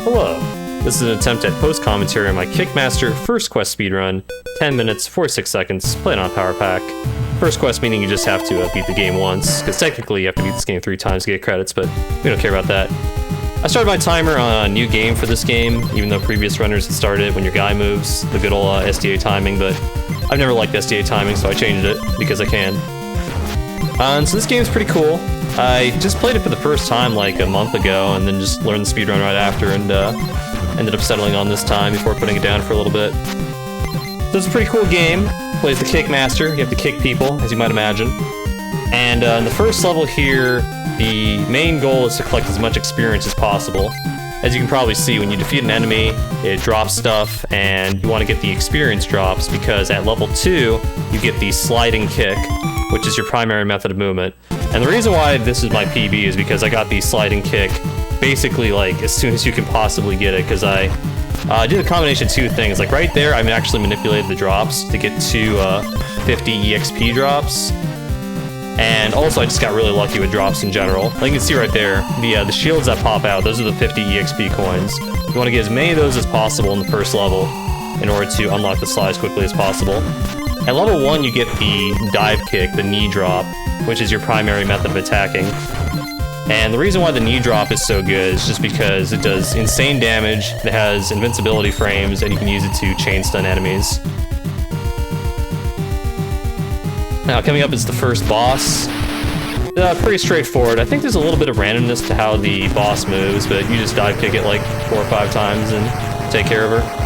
Hello, this is an attempt at post-commentary on my Kickmaster first quest speedrun, 10 minutes, 46 seconds, played on Powerpak. First quest meaning you just have to beat the game once, because technically you have to beat this game 3 times to get credits, but we don't care about that. I started my timer on a new game for this game, even though previous runners had started it when your guy moves, the good old SDA timing, but I've never liked SDA timing, so I changed it because I can. So this game's pretty cool. I just played it for the first time like a month ago, and then just learned the speedrun right after, and ended up settling on this time before putting it down for a little bit. So it's a pretty cool game. Plays the Kickmaster. You have to kick people, as you might imagine. And in the first level here, the main goal is to collect as much experience as possible. As you can probably see, when you defeat an enemy, it drops stuff, and you want to get the experience drops, because at level 2, you get the sliding kick, which is your primary method of movement. And the reason why this is my PB is because I got the sliding kick basically like as soon as you can possibly get it, because I did a combination of 2 things. Like right there, I actually manipulated the drops to get to 50 EXP drops. And also I just got really lucky with drops in general. Like you can see right there, the shields that pop out, those are the 50 EXP coins. You want to get as many of those as possible in the first level in order to unlock the slide as quickly as possible. At level 1, you get the dive kick, the knee drop, which is your primary method of attacking. And the reason why the knee drop is so good is just because it does insane damage, it has invincibility frames, and you can use it to chain stun enemies. Now, coming up is the first boss. Pretty straightforward. I think there's a little bit of randomness to how the boss moves, but you just dive kick it like 4 or 5 times and take care of her.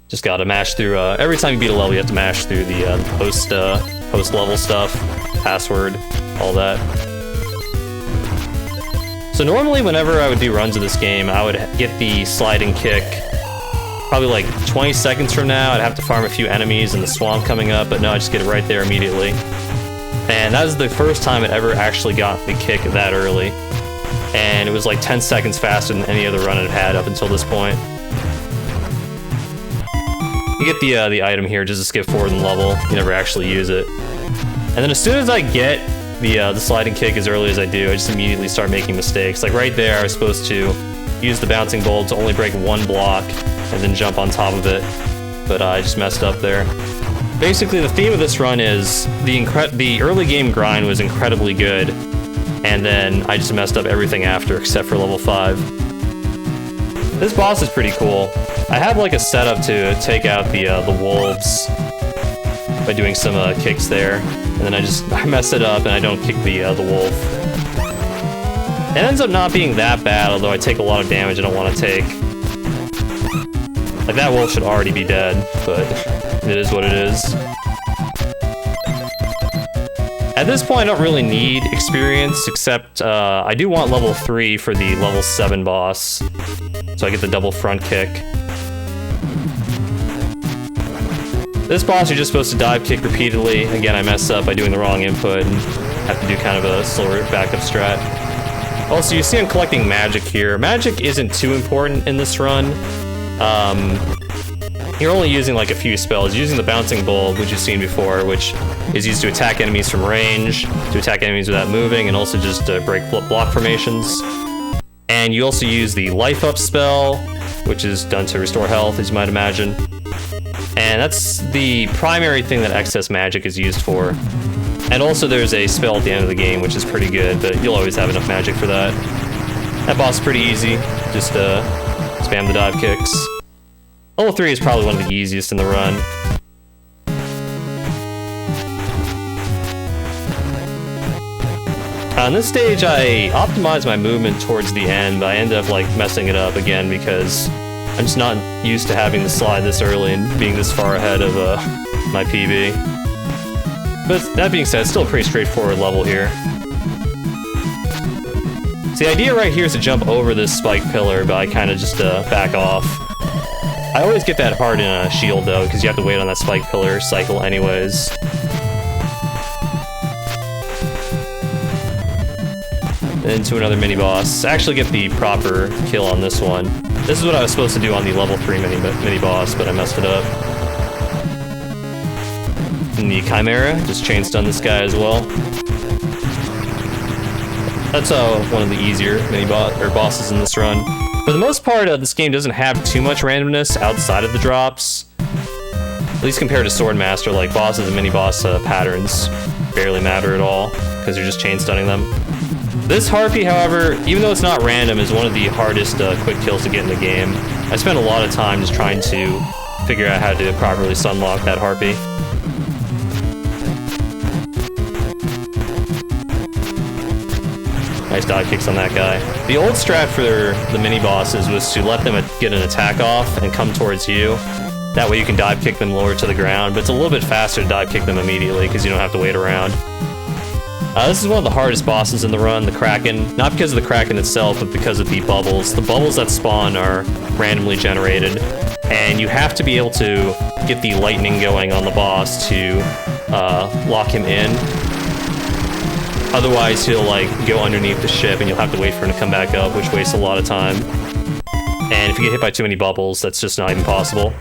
Just gotta mash through, every time you beat a level, you have to mash through the post-level stuff, password, all that. So normally whenever I would do runs of this game, I would get the sliding kick probably like 20 seconds from now. I'd have to farm a few enemies and the swamp coming up, but no, I just get it right there immediately. And that was the first time it ever actually got the kick that early. And it was like 10 seconds faster than any other run it had up until this point. You get the item here just to skip forward in the level. You never actually use it. And then as soon as I get the sliding kick as early as I do, I just immediately start making mistakes. Like right there, I was supposed to use the bouncing bolt to only break 1 block and then jump on top of it, but I just messed up there. Basically, the theme of this run is the early game grind was incredibly good, and then I just messed up everything after except for level 5. This boss is pretty cool. I have like a setup to take out the wolves by doing some kicks there, and then I mess it up and I don't kick the wolf. It ends up not being that bad, although I take a lot of damage I don't want to take. Like that wolf should already be dead, but it is what it is. At this point, I don't really need experience, except I do want level 3 for the level 7 boss, so I get the double front kick. This boss, you're just supposed to dive kick repeatedly. Again, I mess up by doing the wrong input and have to do kind of a slower backup strat. Also, you see I'm collecting magic here. Magic isn't too important in this run. You're only using like a few spells. You're using the bouncing bolt, which you've seen before, which is used to attack enemies from range, to attack enemies without moving, and also just to break block formations. And you also use the life up spell, which is done to restore health, as you might imagine. And that's the primary thing that excess magic is used for. And also there's a spell at the end of the game, which is pretty good, but you'll always have enough magic for that. That boss is pretty easy. Just spam the dive kicks. Level 3 is probably one of the easiest in the run. On this stage, I optimized my movement towards the end, but I ended up like messing it up again because I'm just not used to having the slide this early and being this far ahead of my PB. But that being said, it's still a pretty straightforward level here. So the idea right here is to jump over this spike pillar, but I kind of just back off. I always get that hard in a shield though, because you have to wait on that spike pillar cycle anyways. Into another mini boss. Actually get the proper kill on this one. This is what I was supposed to do on the level 3 mini boss, but I messed it up. And the Chimera, just chain stun this guy as well. That's one of the easier bosses in this run. For the most part, this game doesn't have too much randomness outside of the drops. At least compared to Swordmaster, like bosses and mini-boss patterns barely matter at all, because you're just chain stunning them. This Harpy, however, even though it's not random, is one of the hardest quick kills to get in the game. I spent a lot of time just trying to figure out how to properly sunlock that Harpy. Nice dive kicks on that guy. The old strat for the mini-bosses was to let them get an attack off and come towards you. That way you can dive kick them lower to the ground, but it's a little bit faster to dive kick them immediately because you don't have to wait around. This is one of the hardest bosses in the run, the Kraken. Not because of the Kraken itself, but because of the bubbles. The bubbles that spawn are randomly generated, and you have to be able to get the lightning going on the boss to lock him in. Otherwise, he'll like go underneath the ship, and you'll have to wait for him to come back up, which wastes a lot of time. And if you get hit by too many bubbles, that's just not even possible.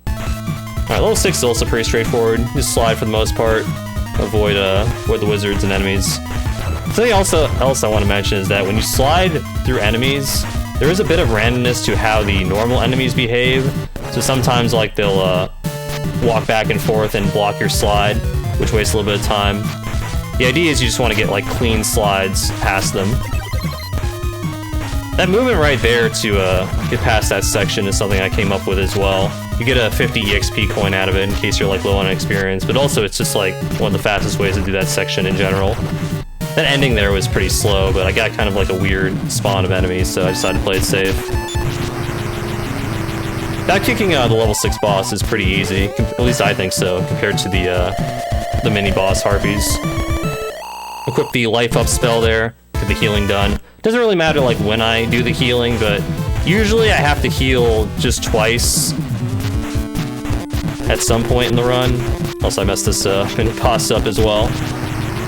Alright, level 6 is also pretty straightforward. Just slide for the most part. Avoid the wizards and enemies. Something else I want to mention is that when you slide through enemies, there is a bit of randomness to how the normal enemies behave. So sometimes like they'll walk back and forth and block your slide, which wastes a little bit of time. The idea is you just want to get like clean slides past them. That movement right there to get past that section is something I came up with as well. You get a 50 EXP coin out of it in case you're like low on experience, but also it's just like one of the fastest ways to do that section in general. That ending there was pretty slow, but I got kind of like a weird spawn of enemies, so I decided to play it safe. That kicking the level 6 boss is pretty easy, at least I think so, compared to the mini-boss Harpies. Equip the life up spell there, get the healing done. Doesn't really matter like when I do the healing, but usually I have to heal just twice at some point in the run. Also, I messed this mini-boss up as well.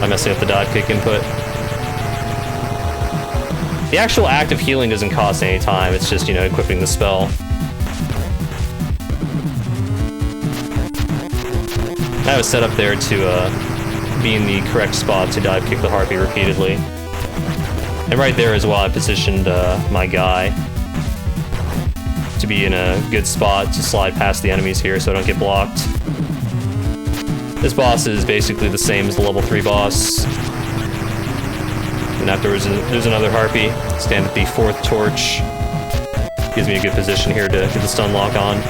I'm messing up the dive kick input. The actual act of healing doesn't cost any time, it's just, you know, equipping the spell. I was set up there to be in the correct spot to dive kick the Harpy repeatedly. And right there as well, I positioned my guy to be in a good spot to slide past the enemies here so I don't get blocked. This boss is basically the same as the level 3 boss. And afterwards, there's another Harpy. Stand at the 4th torch. Gives me a good position here to get the stun lock on.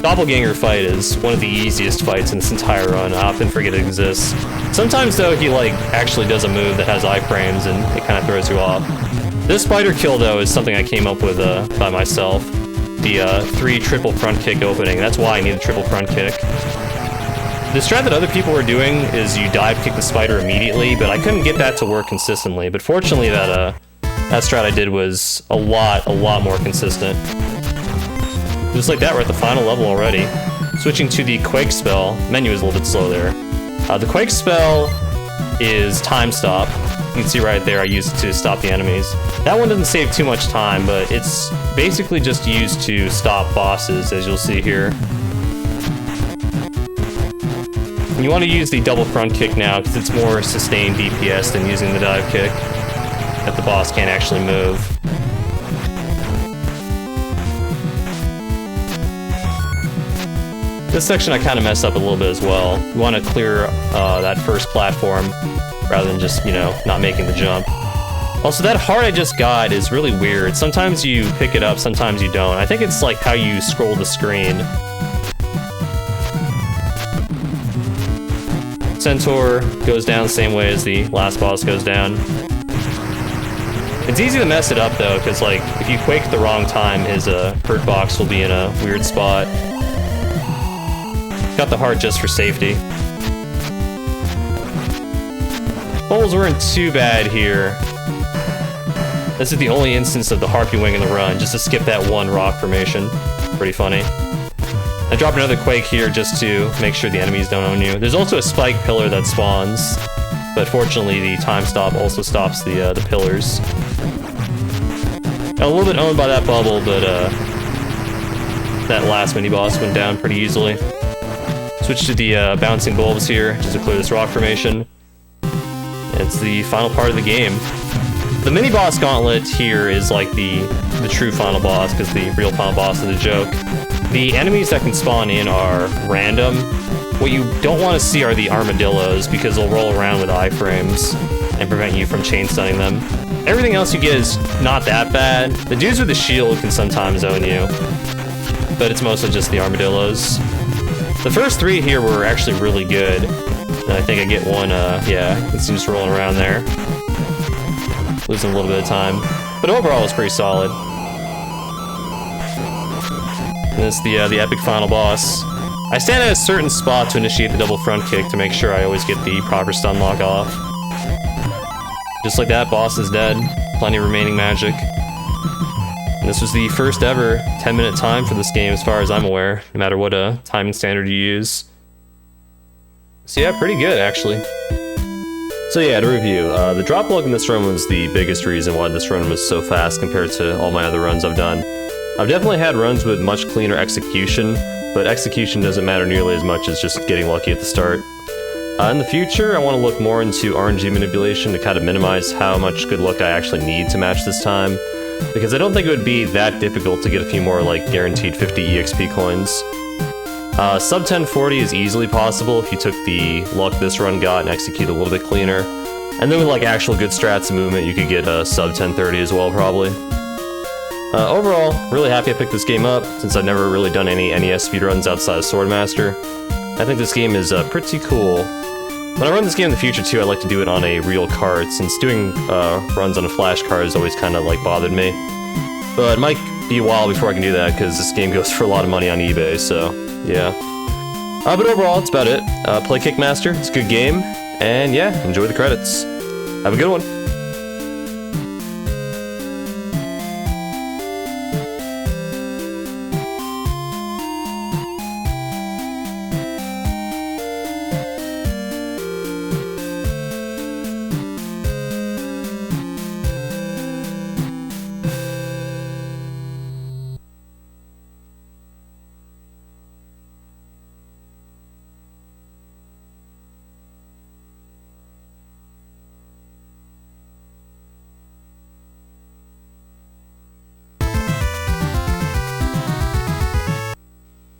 Doppelganger fight is one of the easiest fights in this entire run. I often forget it exists. Sometimes though, he like actually does a move that has iframes and it kind of throws you off. This spider kill though is something I came up with by myself. The 3 triple front kick opening. That's why I need a triple front kick. The strat that other people were doing is you dive kick the spider immediately, but I couldn't get that to work consistently. But fortunately that strat I did was a lot more consistent. Just like that, we're at the final level already. Switching to the Quake spell. Menu is a little bit slow there. The Quake spell is time stop. You can see right there I used it to stop the enemies. That one doesn't save too much time, but it's basically just used to stop bosses, as you'll see here. And you want to use the double front kick now, because it's more sustained DPS than using the dive kick, that the boss can't actually move. This section I kind of messed up a little bit as well. You want to clear that first platform rather than just, you know, not making the jump. Also, that heart I just got is really weird. Sometimes you pick it up, sometimes you don't. I think it's like how you scroll the screen. Centaur goes down the same way as the last boss goes down. It's easy to mess it up though, because like if you quake at the wrong time, his hurt box will be in a weird spot. Got the heart just for safety. Holes weren't too bad here. This is the only instance of the Harpy wing in the run, just to skip that one rock formation. Pretty funny. I dropped another Quake here just to make sure the enemies don't own you. There's also a spike pillar that spawns, but fortunately the time stop also stops the pillars. Got a little bit owned by that bubble, but that last mini-boss went down pretty easily. Switch to the bouncing bulbs here, just to clear this rock formation. And it's the final part of the game. The mini-boss gauntlet here is like the true final boss, because the real final boss is a joke. The enemies that can spawn in are random. What you don't want to see are the armadillos, because they'll roll around with iframes and prevent you from chain stunning them. Everything else you get is not that bad. The dudes with the shield can sometimes own you, but it's mostly just the armadillos. The first 3 here were actually really good. And I think I get one, yeah, it's just rolling around there. Losing a little bit of time. But overall, it's pretty solid. And this is the epic final boss. I stand at a certain spot to initiate the double front kick to make sure I always get the proper stun lock off. Just like that, boss is dead. Plenty of remaining magic. And this was the first ever 10-minute time for this game as far as I'm aware, no matter what timing standard you use. So yeah, pretty good actually. So yeah, to review, the drop log in this run was the biggest reason why this run was so fast compared to all my other runs I've done. I've definitely had runs with much cleaner execution, but execution doesn't matter nearly as much as just getting lucky at the start. In the future, I want to look more into RNG manipulation to kind of minimize how much good luck I actually need to match this time, because I don't think it would be that difficult to get a few more like guaranteed 50 EXP coins. Sub 1040 is easily possible if you took the luck this run got and execute a little bit cleaner. And then with like actual good strats and movement, you could get sub 1030 as well probably. Overall, really happy I picked this game up, since I've never really done any NES speedruns outside of Swordmaster. I think this game is pretty cool. When I run this game in the future too, I like to do it on a real card, since doing runs on a flash card has always kind of like bothered me. But it might be a while before I can do that, because this game goes for a lot of money on eBay, so yeah. But overall, that's about it. Play Kickmaster, it's a good game, and yeah, enjoy the credits. Have a good one.